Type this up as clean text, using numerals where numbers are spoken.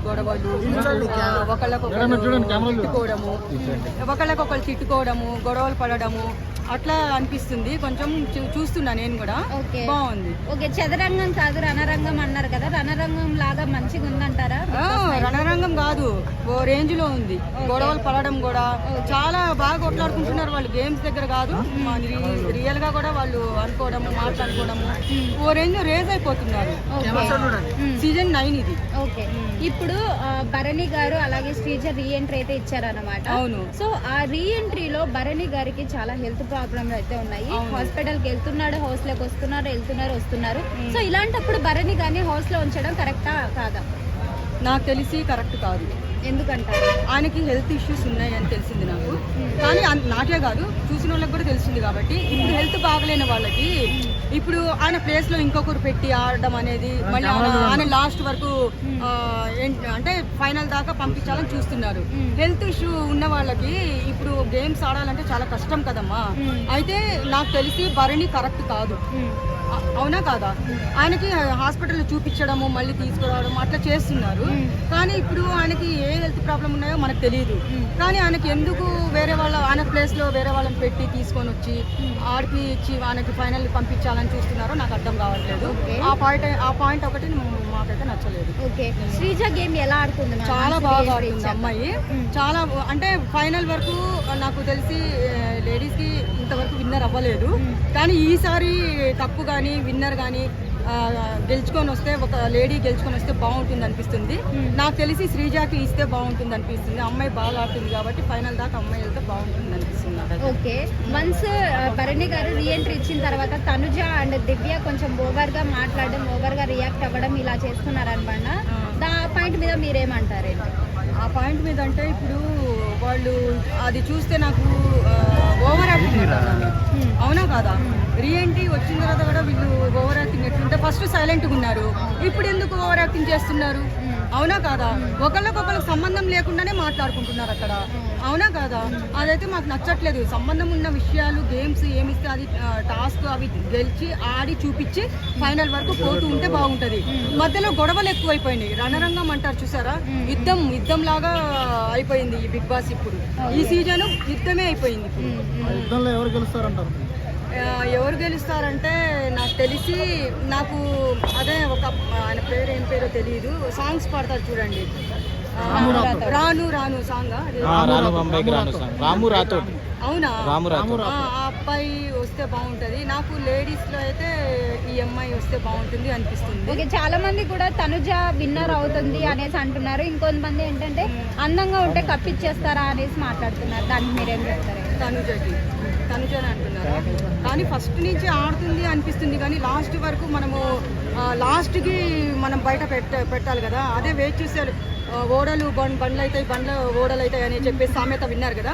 గొడవలు, ఒకళ్ళకొకళ్ళు తిట్టుకోవడము, గొడవలు పడడము అట్లా అనిపిస్తుంది. కొంచెం చూస్తున్నా నేను కూడా. బాగుంది. ఓకే, చదరంగం కాదు రణరంగం అన్నారు కదా, రణరంగం లాగా మంచిగా ఉందంటారా? రణరంగం కాదు, ఓ రేంజ్ లో ఉంది. గొడవలు పడడం కూడా చాలా బాగా కొట్లాడుకుంటున్నారు వాళ్ళు. గేమ్స్ దగ్గర కాదు, రియల్ గా కూడా వాళ్ళు అనుకోవడము, మాట్లాడుకోవడము ఓ రేజ్ అయిపోతున్నారు. సీజన్ 9 ఇది. ఓకే, ఇప్పుడు భరణి గారు అలాగే శ్రీజ రీఎంట్రీ అయితే ఇచ్చారన్నమాట. అవును. సో ఆ రీఎంట్రీలో భరణి గారికి చాలా హెల్త్ ప్రాబ్లమ్స్ అయితే ఉన్నాయి. హాస్పిటల్ కి వెళ్తున్నాడు, హౌస్ లోకి వస్తున్నారు. సో ఇలాంటప్పుడు భరణి గారిని హౌస్ లో ఉంచడం కరెక్టా కాదా? నాకు తెలిసి కరెక్ట్ కాదు. ఎందుకంటారు? ఆయనకి హెల్త్ ఇష్యూస్ ఉన్నాయని తెలిసింది నాకు. కానీ నాకే కాదు, చూసిన వాళ్ళకి కూడా తెలిసింది. కాబట్టి ఇప్పుడు హెల్త్ బాగలేని వాళ్ళకి ఇప్పుడు ఆయన ప్లేస్ లో ఇంకొకరు పెట్టి ఆడడం అనేది, మళ్ళీ ఆయన లాస్ట్ వరకు అంటే ఫైనల్ దాకా పంపించాలని చూస్తున్నారు. హెల్త్ ఇష్యూ ఉన్న వాళ్ళకి ఇప్పుడు గేమ్స్ ఆడాలంటే చాలా కష్టం కదమ్మా. అయితే నాకు తెలిసి భరణి కరెక్ట్ కాదు. అవునా కాదా? ఆయనకి హాస్పిటల్లో చూపించడము, మళ్ళీ తీసుకురావడం అట్లా చేస్తున్నారు. కానీ ఇప్పుడు ఆయనకి ఏ హెల్త్ ప్రాబ్లం ఉన్నాయో మనకు తెలియదు. కానీ ఆయనకి ఎందుకు ఆయన ప్లేస్ లో వేరే వాళ్ళని పెట్టి తీసుకొని వచ్చి ఆడిపించి ఆయనకి ఫైనల్ పంపించాలని చూస్తున్నారో నాకు అర్థం కావట్లేదు. ఆ పాయింట్ ఒకటి మాకైతే నచ్చలేదు. శ్రీజ గేమ్ ఎలా ఆడుతుంది? చాలా బాగా ఆడుతుంది అమ్మాయి. చాలా అంటే ఫైనల్ వరకు నాకు తెలిసి లేడీస్ కి ఇంతవరకు విన్నర్ అవ్వలేదు. కానీ ఈసారి కప్పు కానీ విన్నర్ కానీ గెలుచుకొని వస్తే, ఒక లేడీ గెలుచుకొని వస్తే బాగుంటుంది అనిపిస్తుంది. నాకు తెలిసి శ్రీజాకి ఇస్తే బాగుంటుంది అనిపిస్తుంది. అమ్మాయి బాగా ఆడుతుంది కాబట్టి ఫైనల్ దాకా అమ్మాయి వెళ్తే బాగుంటుంది అనిపిస్తుంది. Okay, once Bharani garu reentry ఇచ్చిన తర్వాత తనుజ అండ్ దివ్య కొంచెం ఓవర్ గా మాట్లాడడం, ఓవర్ గా రియాక్ట్ అవ్వడం ఇలా చేస్తున్నారనమాట. ఆ పాయింట్ మీద మీరేమంటారండి? ఆ పాయింట్ మీద అంటే ఇప్పుడు వాళ్ళు అది చూస్తే నాకు ఓవర్ యాక్టింగ్. అవునా కాదా? రీఎంట్రీ వచ్చిన తర్వాత కూడా వీళ్ళు ఓవర్ యాక్టింగ్ ఎట్లుంటే ఫస్ట్ సైలెంట్గా ఉన్నారు, ఇప్పుడు ఎందుకు ఓవర్ యాక్టింగ్ చేస్తున్నారు? అవునా కాదా? ఒకళ్ళకొకళ్ళకి సంబంధం లేకుండానే మాట్లాడుకుంటున్నారు అక్కడ. అవునా కాదా? అదైతే మాకు నచ్చట్లేదు. సంబంధం ఉన్న విషయాలు, గేమ్స్ ఏమిస్తే అది టాస్క్ అవి గెలిచి ఆడి చూపించి ఫైనల్ వరకు పోతూ ఉంటే బాగుంటది. మధ్యలో గొడవలు ఎక్కువైపోయినాయి. రణరంగం అంటారు చూసారా, యుద్ధం లాగా అయిపోయింది ఈ బిగ్ బాస్. ఇప్పుడు ఈ సీజన్ యుద్ధమే అయిపోయింది. ఎవరు గెలుస్తారంటే నాకు తెలిసి, నాకు అదే ఒక ఆయన పేరు ఏం పేరో తెలియదు, సాంగ్స్ పాడతారు చూడండి, రాను సాంగ్. అవునా? ఆ అబ్బాయి వస్తే బాగుంటది. నాకు లేడీస్ లో అయితే ఈ అమ్మాయి వస్తే బాగుంటుంది అనిపిస్తుంది. ఓకే, చాలా మంది కూడా తనుజ విన్నర్ అవుతుంది అనేసి అంటున్నారు. ఇంకొంతమంది ఏంటంటే అందంగా ఉంటే కప్పిచ్చేస్తారా అనేసి మాట్లాడుతున్నారు. దానికి మీరేం చెప్తారు? తనుజని అంటున్నారు. కానీ ఫస్ట్ నుంచి ఆడుతుంది అనిపిస్తుంది. కానీ లాస్ట్ వరకు మనము లాస్ట్కి మనం బయట పెట్టాలి కదా. అదే వేచి చూసారు. ఓడలు బండ్లు అవుతాయి, బండ్ల ఓడలు అవుతాయి అని చెప్పేసి సామెత విన్నారు కదా.